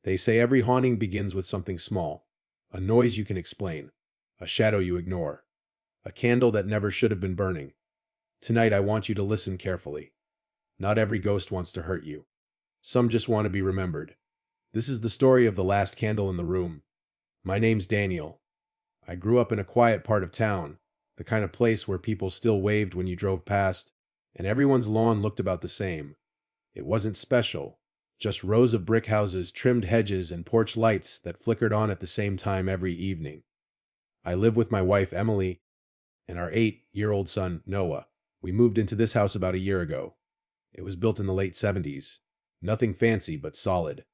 They say every haunting begins with something small, a noise you can explain, a shadow you ignore, a candle that never should have been burning. Tonight I want you to listen carefully. Not every ghost wants to hurt you. Some just want to be remembered. This is the story of the last candle in the room. My name's Daniel. I grew up in a quiet part of town, the kind of place where people still waved when you drove past, and everyone's lawn looked about the same. It wasn't special, just rows of brick houses, trimmed hedges, and porch lights that flickered on at the same time every evening. I live with my wife, Emily, and our 8-year-old son, Noah. We moved into this house about a year ago. It was built in the late 70s. Nothing fancy, but solid.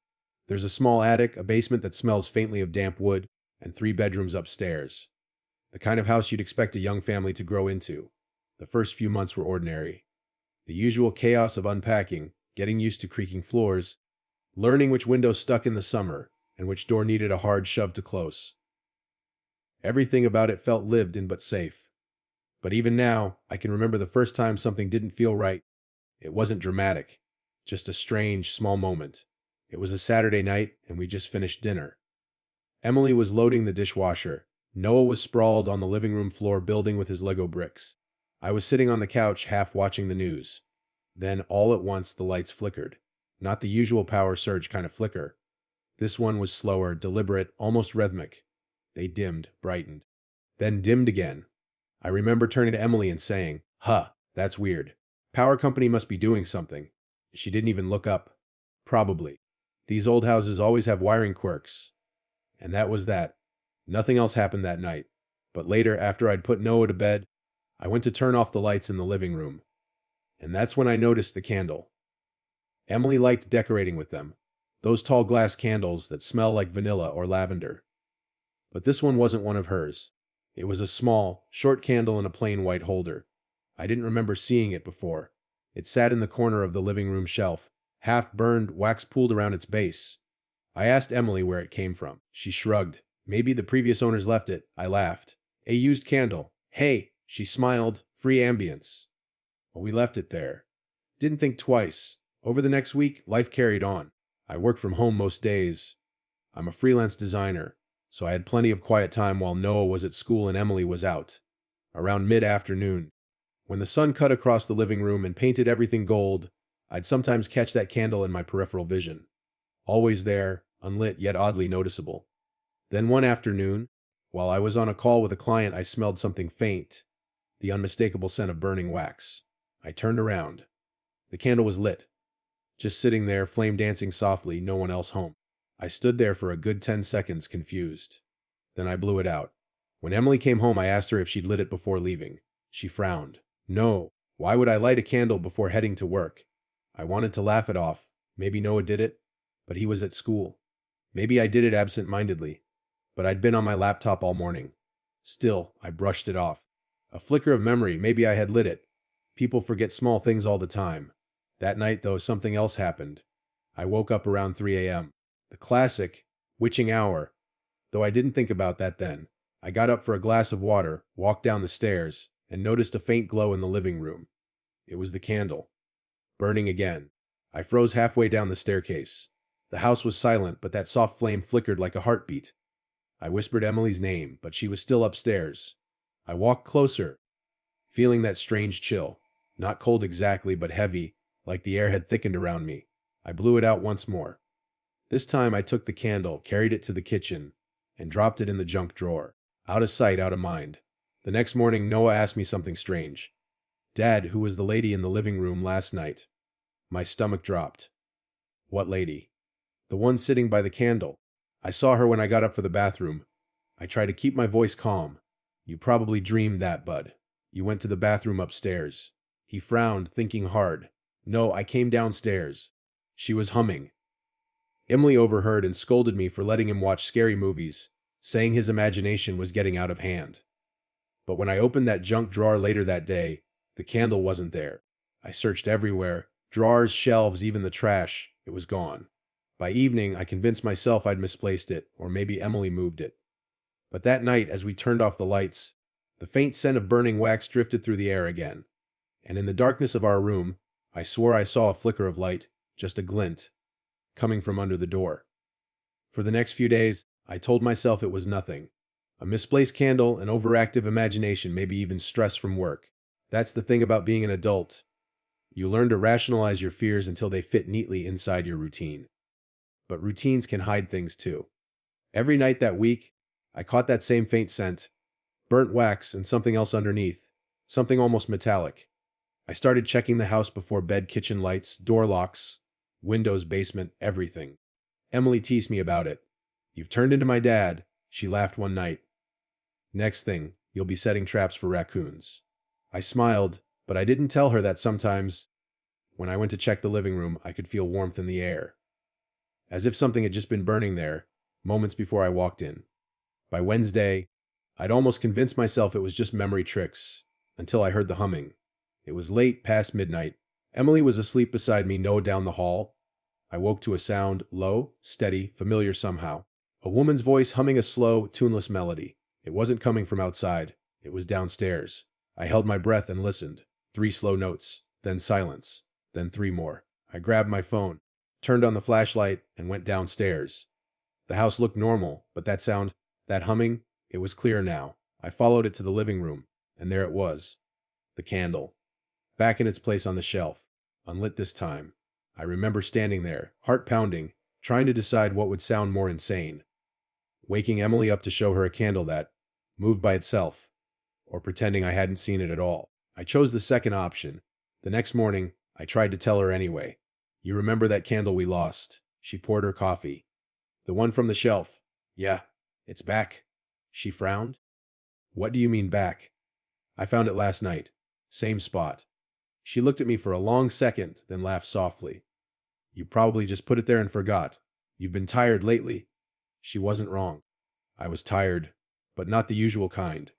There's a small attic, a basement that smells faintly of damp wood, and 3 bedrooms upstairs. The kind of house you'd expect a young family to grow into. The first few months were ordinary. The usual chaos of unpacking, getting used to creaking floors, learning which window stuck in the summer, and which door needed a hard shove to close. Everything about it felt lived in but safe. But even now, I can remember the first time something didn't feel right. It wasn't dramatic, just a strange, small moment. It was a Saturday night, and we just finished dinner. Emily was loading the dishwasher. Noah was sprawled on the living room floor building with his Lego bricks. I was sitting on the couch, half watching the news. Then, all at once, the lights flickered. Not the usual power surge kind of flicker. This one was slower, deliberate, almost rhythmic. They dimmed, brightened, then dimmed again. I remember turning to Emily and saying, "Huh, that's weird. Power company must be doing something." She didn't even look up. Probably. These old houses always have wiring quirks. And that was that. Nothing else happened that night. But later, after I'd put Noah to bed, I went to turn off the lights in the living room. And that's when I noticed the candle. Emily liked decorating with them. Those tall glass candles that smell like vanilla or lavender. But this one wasn't one of hers. It was a small, short candle in a plain white holder. I didn't remember seeing it before. It sat in the corner of the living room shelf, half burned, wax pooled around its base. I asked Emily where it came from. She shrugged. Maybe the previous owners left it. I laughed. A used candle. Hey, she smiled. Free ambience. Well, we left it there. Didn't think twice. Over the next week, life carried on. I worked from home most days. I'm a freelance designer, so I had plenty of quiet time while Noah was at school and Emily was out. Around mid-afternoon, when the sun cut across the living room and painted everything gold, I'd sometimes catch that candle in my peripheral vision. Always there, unlit yet oddly noticeable. Then one afternoon, while I was on a call with a client, I smelled something faint, the unmistakable scent of burning wax. I turned around. The candle was lit. Just sitting there, flame dancing softly, no one else home. I stood there for a good 10 seconds, confused. Then I blew it out. When Emily came home, I asked her if she'd lit it before leaving. She frowned. No, why would I light a candle before heading to work? I wanted to laugh it off. Maybe Noah did it, but he was at school. Maybe I did it absent-mindedly, but I'd been on my laptop all morning. Still, I brushed it off. A flicker of memory, maybe I had lit it. People forget small things all the time. That night, though, something else happened. I woke up around 3 a.m. The classic, witching hour. Though I didn't think about that then. I got up for a glass of water, walked down the stairs, and noticed a faint glow in the living room. It was the candle. Burning again. I froze halfway down the staircase. The house was silent, but that soft flame flickered like a heartbeat. I whispered Emily's name, but she was still upstairs. I walked closer, feeling that strange chill. Not cold exactly, but heavy, like the air had thickened around me. I blew it out once more. This time I took the candle, carried it to the kitchen, and dropped it in the junk drawer. Out of sight, out of mind. The next morning, Noah asked me something strange. "Dad, who was the lady in the living room last night?" My stomach dropped. "What lady?" "The one sitting by the candle. I saw her when I got up for the bathroom." I tried to keep my voice calm. "You probably dreamed that, bud. You went to the bathroom upstairs." He frowned, thinking hard. "No, I came downstairs. She was humming." Emily overheard and scolded me for letting him watch scary movies, saying his imagination was getting out of hand. But when I opened that junk drawer later that day, the candle wasn't there. I searched everywhere, drawers, shelves, even the trash. It was gone. By evening, I convinced myself I'd misplaced it, or maybe Emily moved it. But that night, as we turned off the lights, the faint scent of burning wax drifted through the air again. And in the darkness of our room, I swore I saw a flicker of light, just a glint, coming from under the door. For the next few days, I told myself it was nothing. A misplaced candle, an overactive imagination, maybe even stress from work. That's the thing about being an adult. You learn to rationalize your fears until they fit neatly inside your routine. But routines can hide things too. Every night that week, I caught that same faint scent, burnt wax and something else underneath, something almost metallic. I started checking the house before bed, kitchen lights, door locks, windows, basement, everything. Emily teased me about it. "You've turned into my dad," she laughed one night. "Next thing, you'll be setting traps for raccoons." I smiled, but I didn't tell her that sometimes, when I went to check the living room, I could feel warmth in the air, as if something had just been burning there, moments before I walked in. By Wednesday, I'd almost convinced myself it was just memory tricks, until I heard the humming. It was late, past midnight. Emily was asleep beside me, no down the hall. I woke to a sound, low, steady, familiar somehow. A woman's voice humming a slow, tuneless melody. It wasn't coming from outside. It was downstairs. I held my breath and listened. 3 slow notes, then silence, then 3 more. I grabbed my phone, turned on the flashlight, and went downstairs. The house looked normal, but that sound, that humming, it was clear now. I followed it to the living room, and there it was. The candle. Back in its place on the shelf. Unlit this time. I remember standing there, heart pounding, trying to decide what would sound more insane. Waking Emily up to show her a candle that moved by itself, or pretending I hadn't seen it at all. I chose the second option. The next morning, I tried to tell her anyway. "You remember that candle we lost?" She poured her coffee. "The one from the shelf." "Yeah, it's back." She frowned. "What do you mean back?" "I found it last night. Same spot." She looked at me for a long second, then laughed softly. "You probably just put it there and forgot. You've been tired lately." She wasn't wrong. I was tired, but not the usual kind.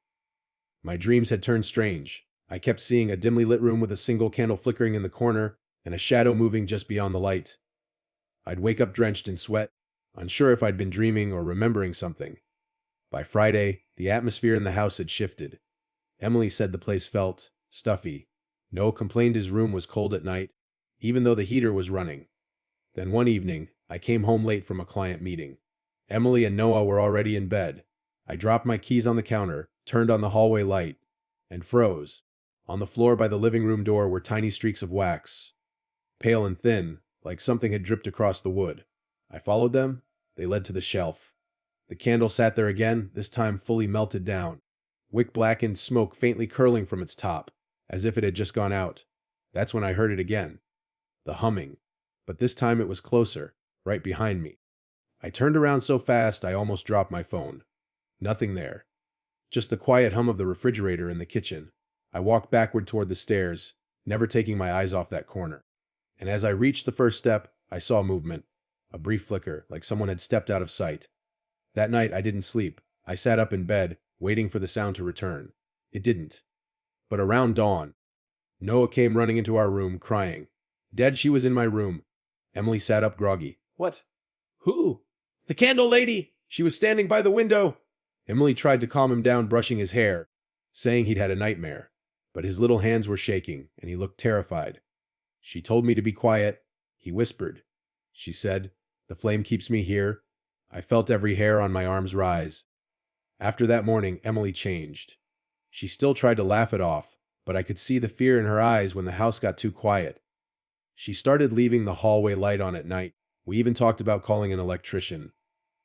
My dreams had turned strange. I kept seeing a dimly lit room with a single candle flickering in the corner and a shadow moving just beyond the light. I'd wake up drenched in sweat, unsure if I'd been dreaming or remembering something. By Friday, the atmosphere in the house had shifted. Emily said the place felt stuffy. Noah complained his room was cold at night, even though the heater was running. Then one evening, I came home late from a client meeting. Emily and Noah were already in bed. I dropped my keys on the counter, turned on the hallway light, and froze. On the floor by the living room door were tiny streaks of wax, pale and thin, like something had dripped across the wood. I followed them. They led to the shelf. The candle sat there again, this time fully melted down. Wick blackened, smoke faintly curling from its top, as if it had just gone out. That's when I heard it again. The humming. But this time it was closer, right behind me. I turned around so fast I almost dropped my phone. Nothing there. Just the quiet hum of the refrigerator in the kitchen. I walked backward toward the stairs, never taking my eyes off that corner. And as I reached the first step, I saw movement. A brief flicker, like someone had stepped out of sight. That night I didn't sleep. I sat up in bed, waiting for the sound to return. It didn't. But around dawn, Noah came running into our room, crying. Dead, she was in my room. Emily sat up groggy. "What? Who?" "The candle lady! She was standing by the window!" Emily tried to calm him down, brushing his hair, saying he'd had a nightmare. But his little hands were shaking, and he looked terrified. She told me to be quiet. He whispered. She said, "The flame keeps me here." I felt every hair on my arms rise. After that morning, Emily changed. She still tried to laugh it off, but I could see the fear in her eyes when the house got too quiet. She started leaving the hallway light on at night. We even talked about calling an electrician,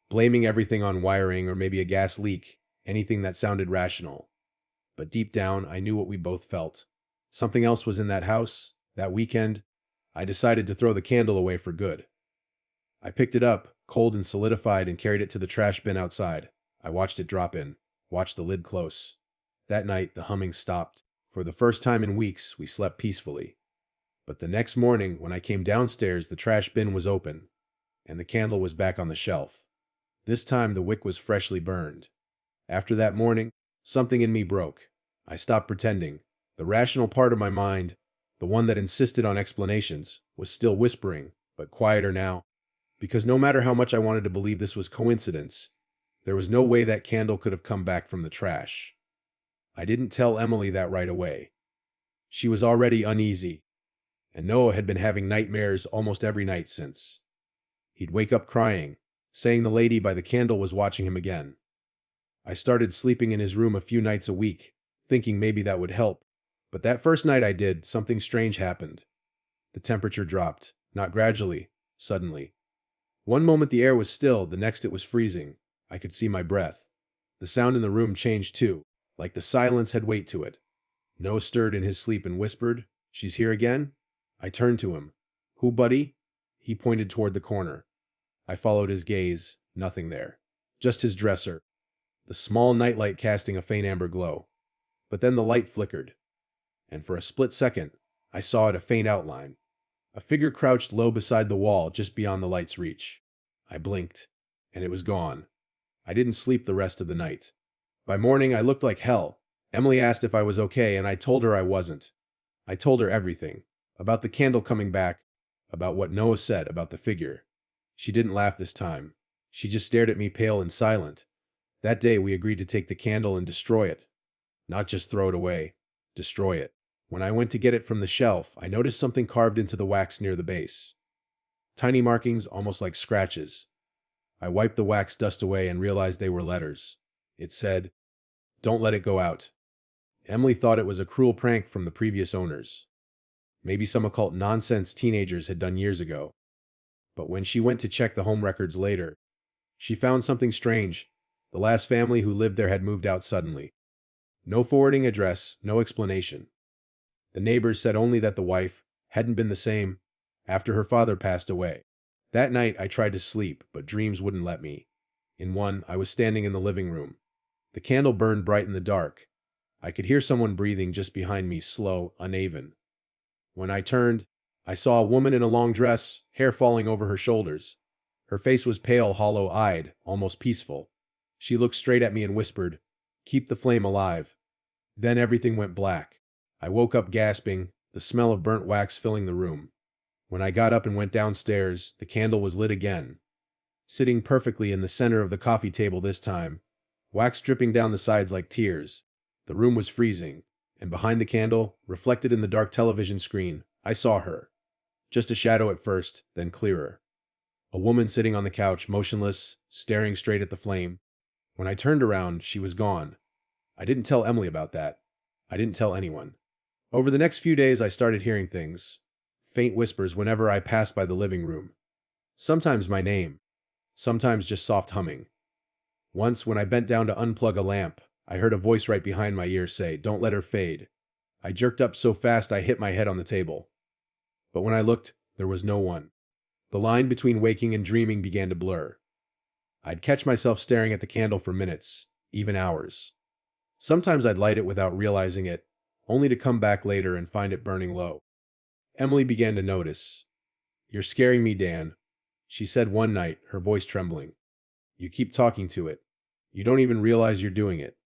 blaming everything on wiring or maybe a gas leak, anything that sounded rational. But deep down, I knew what we both felt. Something else was in that house. That weekend, I decided to throw the candle away for good. I picked it up, cold and solidified, and carried it to the trash bin outside. I watched it drop in, watched the lid close. That night, the humming stopped. For the first time in weeks, we slept peacefully. But the next morning, when I came downstairs, the trash bin was open, and the candle was back on the shelf. This time, the wick was freshly burned. After that morning, something in me broke. I stopped pretending. The rational part of my mind, the one that insisted on explanations, was still whispering, but quieter now. Because no matter how much I wanted to believe this was coincidence, there was no way that candle could have come back from the trash. I didn't tell Emily that right away. She was already uneasy, and Noah had been having nightmares almost every night since. He'd wake up crying, saying the lady by the candle was watching him again. I started sleeping in his room a few nights a week, thinking maybe that would help. But that first night I did, something strange happened. The temperature dropped, not gradually, suddenly. One moment the air was still, the next it was freezing. I could see my breath. The sound in the room changed too, like the silence had weight to it. Noah stirred in his sleep and whispered, "She's here again?" I turned to him. "Who, buddy?" He pointed toward the corner. I followed his gaze. Nothing there. Just his dresser. The small nightlight casting a faint amber glow. But then the light flickered. And for a split second, I saw it, a faint outline. A figure crouched low beside the wall, just beyond the light's reach. I blinked, and it was gone. I didn't sleep the rest of the night. By morning, I looked like hell. Emily asked if I was okay, and I told her I wasn't. I told her everything. About the candle coming back, about what Noah said about the figure. She didn't laugh this time. She just stared at me, pale and silent. That day, we agreed to take the candle and destroy it. Not just throw it away. Destroy it. When I went to get it from the shelf, I noticed something carved into the wax near the base. Tiny markings, almost like scratches. I wiped the wax dust away and realized they were letters. It said, "Don't let it go out." Emily thought it was a cruel prank from the previous owners. Maybe some occult nonsense teenagers had done years ago. But when she went to check the home records later, she found something strange. The last family who lived there had moved out suddenly. No forwarding address, no explanation. The neighbors said only that the wife hadn't been the same after her father passed away. That night I tried to sleep, but dreams wouldn't let me. In one, I was standing in the living room. The candle burned bright in the dark. I could hear someone breathing just behind me, slow, uneven. When I turned, I saw a woman in a long dress, hair falling over her shoulders. Her face was pale, hollow-eyed, almost peaceful. She looked straight at me and whispered, "Keep the flame alive." Then everything went black. I woke up gasping, the smell of burnt wax filling the room. When I got up and went downstairs, the candle was lit again. Sitting perfectly in the center of the coffee table this time, wax dripping down the sides like tears. The room was freezing, and behind the candle, reflected in the dark television screen, I saw her. Just a shadow at first, then clearer. A woman sitting on the couch, motionless, staring straight at the flame. When I turned around, she was gone. I didn't tell Emily about that. I didn't tell anyone. Over the next few days, I started hearing things. Faint whispers whenever I passed by the living room. Sometimes my name. Sometimes just soft humming. Once, when I bent down to unplug a lamp, I heard a voice right behind my ear say, "Don't let her fade." I jerked up so fast I hit my head on the table. But when I looked, there was no one. The line between waking and dreaming began to blur. I'd catch myself staring at the candle for minutes, even hours. Sometimes I'd light it without realizing it, only to come back later and find it burning low. Emily began to notice. "You're scaring me, Dan," she said one night, her voice trembling. "You keep talking to it. You don't even realize you're doing it."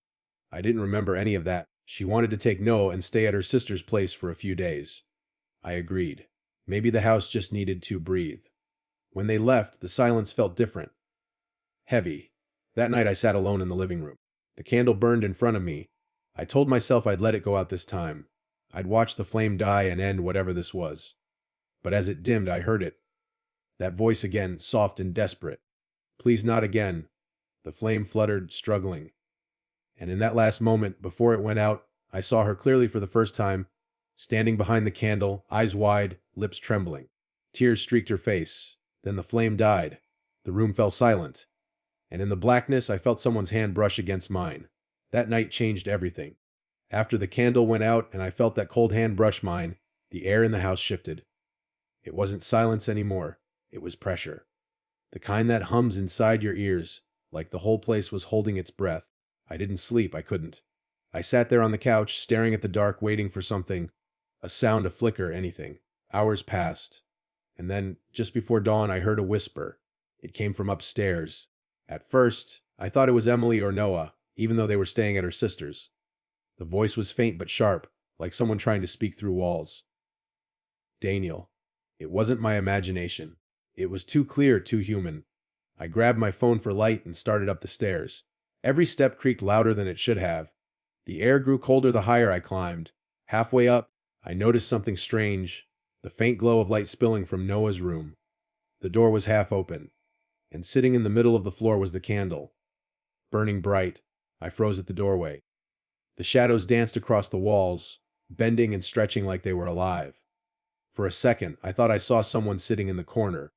I didn't remember any of that. She wanted to take Noah and stay at her sister's place for a few days. I agreed. Maybe the house just needed to breathe. When they left, the silence felt different. Heavy. That night I sat alone in the living room. The candle burned in front of me. I told myself I'd let it go out this time. I'd watch the flame die and end whatever this was. But as it dimmed, I heard it. That voice again, soft and desperate. "Please, not again." The flame fluttered, struggling. And in that last moment, before it went out, I saw her clearly for the first time, standing behind the candle, eyes wide, lips trembling. Tears streaked her face. Then the flame died. The room fell silent. And in the blackness, I felt someone's hand brush against mine. That night changed everything. After the candle went out and I felt that cold hand brush mine, the air in the house shifted. It wasn't silence anymore. It was pressure. The kind that hums inside your ears, like the whole place was holding its breath. I didn't sleep. I couldn't. I sat there on the couch, staring at the dark, waiting for something. A sound, a flicker, anything. Hours passed. And then, just before dawn, I heard a whisper. It came from upstairs. At first, I thought it was Emily or Noah, even though they were staying at her sister's. The voice was faint but sharp, like someone trying to speak through walls. "Daniel." It wasn't my imagination. It was too clear, too human. I grabbed my phone for light and started up the stairs. Every step creaked louder than it should have. The air grew colder the higher I climbed. Halfway up, I noticed something strange, the faint glow of light spilling from Noah's room. The door was half open. and sitting in the middle of the floor was the candle. Burning bright, I froze at the doorway. The shadows danced across the walls, bending and stretching like they were alive. For a second, I thought I saw someone sitting in the corner,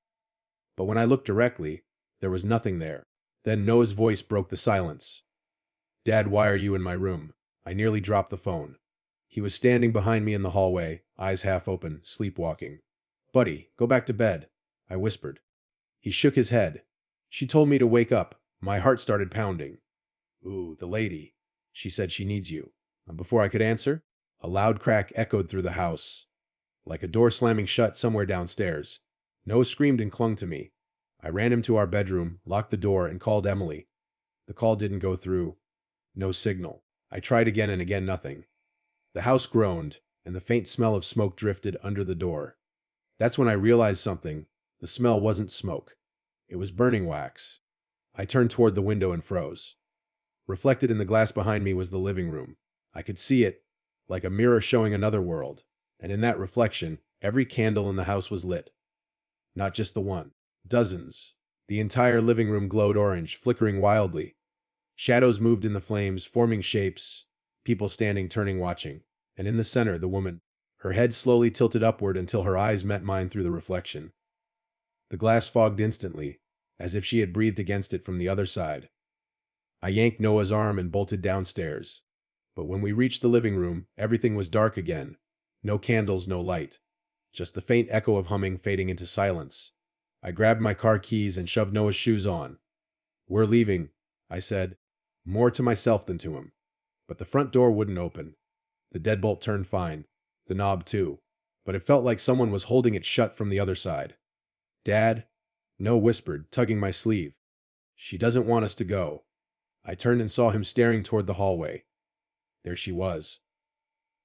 but when I looked directly, there was nothing there. Then Noah's voice broke the silence. "Dad, why are you in my room?" I nearly dropped the phone. He was standing behind me in the hallway, eyes half open, sleepwalking. "Buddy, go back to bed," I whispered. He shook his head. "She told me to wake up." My heart started pounding. "Ooh, the lady. She said she needs you." And before I could answer, a loud crack echoed through the house, like a door slamming shut somewhere downstairs. Noah screamed and clung to me. I ran him to our bedroom, locked the door, and called Emily. The call didn't go through. No signal. I tried again and again, nothing. The house groaned, and the faint smell of smoke drifted under the door. That's when I realized something. The smell wasn't smoke. It was burning wax. I turned toward the window and froze. Reflected in the glass behind me was the living room. I could see it, like a mirror showing another world, and in that reflection, every candle in the house was lit. Not just the one. Dozens. The entire living room glowed orange, flickering wildly. Shadows moved in the flames, forming shapes, people standing, turning, watching. And in the center, the woman. Her head slowly tilted upward until her eyes met mine through the reflection. The glass fogged instantly, as if she had breathed against it from the other side. I yanked Noah's arm and bolted downstairs. But when we reached the living room, everything was dark again. No candles, no light. Just the faint echo of humming fading into silence. I grabbed my car keys and shoved Noah's shoes on. "We're leaving," I said, more to myself than to him. But the front door wouldn't open. The deadbolt turned fine. The knob too. But it felt like someone was holding it shut from the other side. "Dad?" Noah whispered, tugging my sleeve. "She doesn't want us to go." I turned and saw him staring toward the hallway. There she was.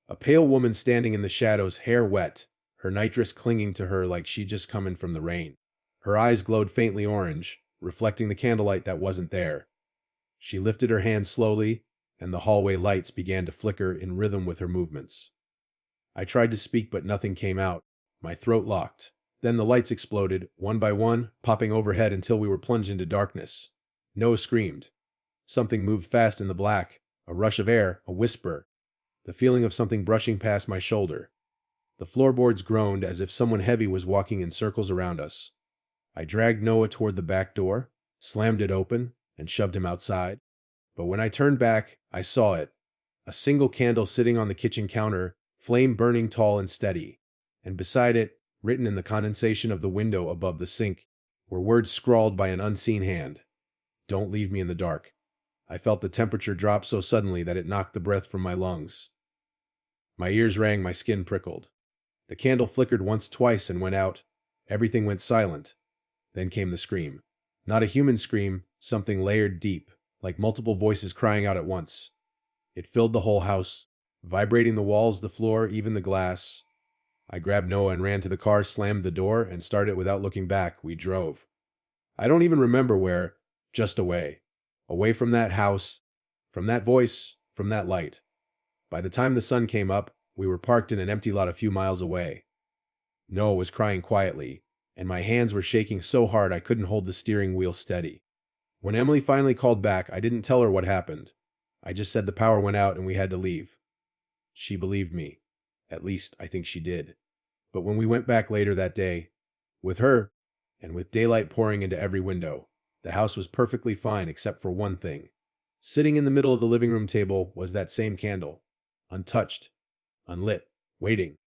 A pale woman standing in the shadows, hair wet, her nightdress clinging to her like she'd just come in from the rain. Her eyes glowed faintly orange, reflecting the candlelight that wasn't there. She lifted her hand slowly, and the hallway lights began to flicker in rhythm with her movements. I tried to speak, but nothing came out. My throat locked. Then the lights exploded, one by one, popping overhead until we were plunged into darkness. Noah screamed. Something moved fast in the black. A rush of air, a whisper. The feeling of something brushing past my shoulder. The floorboards groaned as if someone heavy was walking in circles around us. I dragged Noah toward the back door, slammed it open, and shoved him outside. But when I turned back, I saw it. A single candle sitting on the kitchen counter, flame burning tall and steady. And beside it, written in the condensation of the window above the sink, were words scrawled by an unseen hand. "Don't leave me in the dark." I felt the temperature drop so suddenly that it knocked the breath from my lungs. My ears rang, my skin prickled. The candle flickered once, twice, and went out. Everything went silent. Then came the scream. Not a human scream, something layered deep, like multiple voices crying out at once. It filled the whole house, vibrating the walls, the floor, even the glass. I grabbed Noah and ran to the car, slammed the door, and started without looking back. We drove. I don't even remember where, just away. Away from that house, from that voice, from that light. By the time the sun came up, we were parked in an empty lot a few miles away. Noah was crying quietly, and my hands were shaking so hard I couldn't hold the steering wheel steady. When Emily finally called back, I didn't tell her what happened. I just said the power went out and we had to leave. She believed me. At least, I think she did. But when we went back later that day, with her, and with daylight pouring into every window, the house was perfectly fine except for one thing. Sitting in the middle of the living room table was that same candle. Untouched, unlit, waiting.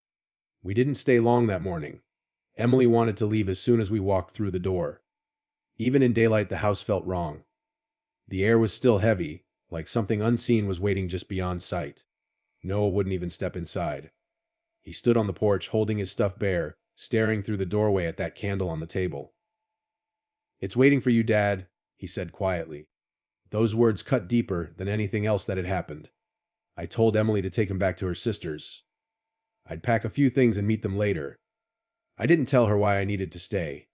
We didn't stay long that morning. Emily wanted to leave as soon as we walked through the door. Even in daylight, the house felt wrong. The air was still heavy, like something unseen was waiting just beyond sight. Noah wouldn't even step inside. He stood on the porch, holding his stuff bare, staring through the doorway at that candle on the table. "It's waiting for you, Dad," he said quietly. Those words cut deeper than anything else that had happened. I told Emily to take him back to her sister's. I'd pack a few things and meet them later. I didn't tell her why I needed to stay,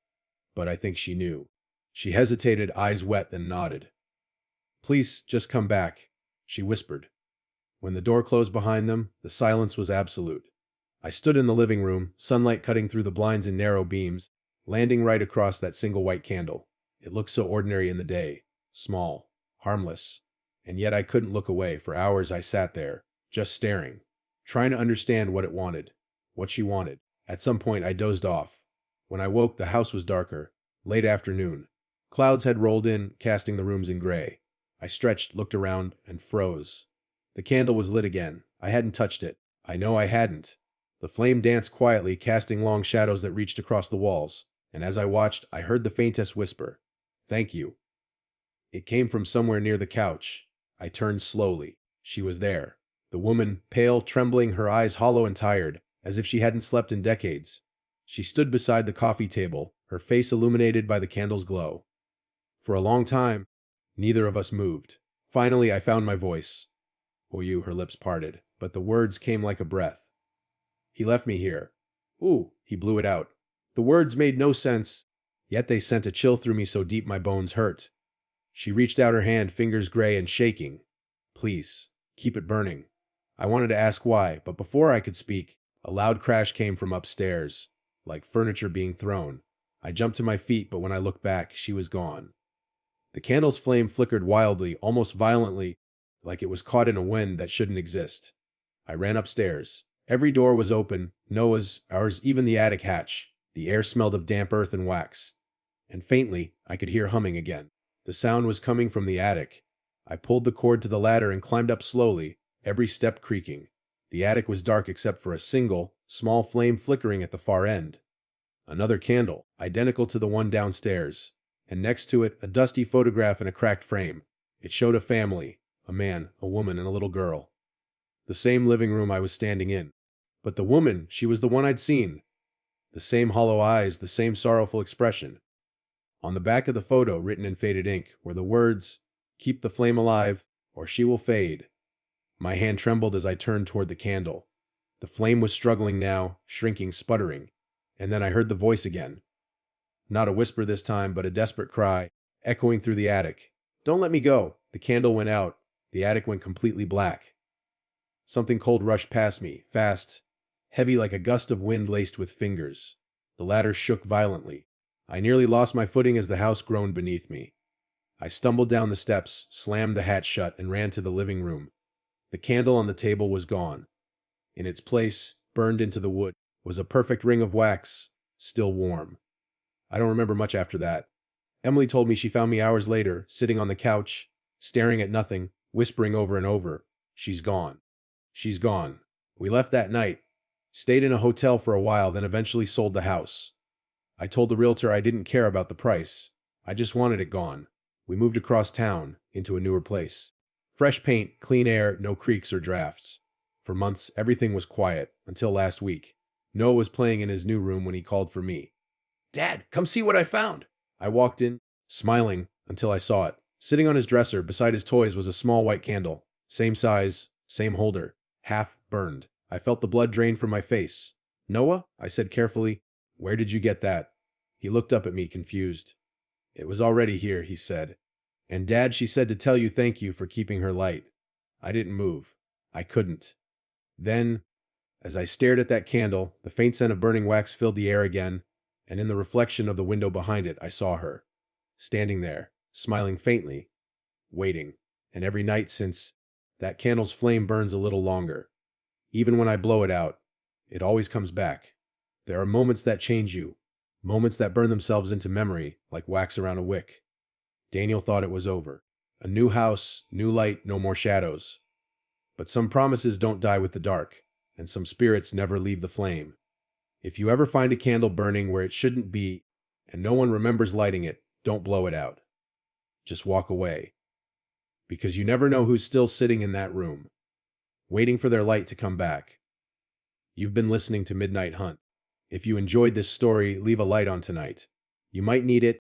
but I think she knew. She hesitated, eyes wet, then nodded. "Please, just come back," she whispered. When the door closed behind them, the silence was absolute. I stood in the living room, sunlight cutting through the blinds in narrow beams, landing right across that single white candle. It looked so ordinary in the day, small, harmless, and yet I couldn't look away. For hours I sat there, just staring, trying to understand what it wanted, what she wanted. At some point I dozed off. When I woke, the house was darker, late afternoon. Clouds had rolled in, casting the rooms in gray. I stretched, looked around, and froze. The candle was lit again. I hadn't touched it. I know I hadn't. The flame danced quietly, casting long shadows that reached across the walls, and as I watched, I heard the faintest whisper. "Thank you." It came from somewhere near the couch. I turned slowly. She was there. The woman, pale, trembling, her eyes hollow and tired, as if she hadn't slept in decades. She stood beside the coffee table, her face illuminated by the candle's glow. For a long time, neither of us moved. Finally, I found my voice. "Oyu," her lips parted, but the words came like a breath. "He left me here." "Ooh," he blew it out. The words made no sense, yet they sent a chill through me so deep my bones hurt. She reached out her hand, fingers gray and shaking. "Please, keep it burning." I wanted to ask why, but before I could speak, a loud crash came from upstairs, like furniture being thrown. I jumped to my feet, but when I looked back, she was gone. The candle's flame flickered wildly, almost violently, like it was caught in a wind that shouldn't exist. I ran upstairs. Every door was open, Noah's, ours, even the attic hatch. The air smelled of damp earth and wax. And faintly, I could hear humming again. The sound was coming from the attic. I pulled the cord to the ladder and climbed up slowly, every step creaking. The attic was dark except for a single, small flame flickering at the far end. Another candle, identical to the one downstairs, and next to it, a dusty photograph in a cracked frame. It showed a family, a man, a woman, and a little girl. The same living room I was standing in. But the woman, she was the one I'd seen. The same hollow eyes, the same sorrowful expression. On the back of the photo, written in faded ink, were the words, "Keep the flame alive, or she will fade." My hand trembled as I turned toward the candle. The flame was struggling now, shrinking, sputtering. And then I heard the voice again. Not a whisper this time, but a desperate cry, echoing through the attic. "Don't let me go." The candle went out. The attic went completely black. Something cold rushed past me, fast, heavy like a gust of wind laced with fingers. The ladder shook violently. I nearly lost my footing as the house groaned beneath me. I stumbled down the steps, slammed the hatch shut, and ran to the living room. The candle on the table was gone. In its place, burned into the wood, was a perfect ring of wax, still warm. I don't remember much after that. Emily told me she found me hours later, sitting on the couch, staring at nothing, whispering over and over, "She's gone. She's gone." We left that night, stayed in a hotel for a while, then eventually sold the house. I told the realtor I didn't care about the price. I just wanted it gone. We moved across town, into a newer place. Fresh paint, clean air, no creaks or drafts. For months, everything was quiet, until last week. Noah was playing in his new room when he called for me. "Dad, come see what I found." I walked in, smiling, until I saw it. Sitting on his dresser, beside his toys, was a small white candle. Same size, same holder, half burned. I felt the blood drain from my face. "Noah," I said carefully, "where did you get that?" He looked up at me, confused. "It was already here," he said. "And Dad, she said to tell you thank you for keeping her light." I didn't move. I couldn't. Then, as I stared at that candle, the faint scent of burning wax filled the air again, and in the reflection of the window behind it, I saw her, standing there, smiling faintly, waiting. And every night since, that candle's flame burns a little longer. Even when I blow it out, it always comes back. There are moments that change you, moments that burn themselves into memory like wax around a wick. Daniel thought it was over. A new house, new light, no more shadows. But some promises don't die with the dark, and some spirits never leave the flame. If you ever find a candle burning where it shouldn't be, and no one remembers lighting it, don't blow it out. Just walk away. Because you never know who's still sitting in that room, waiting for their light to come back. You've been listening to Midnight Hunt. If you enjoyed this story, leave a light on tonight. You might need it,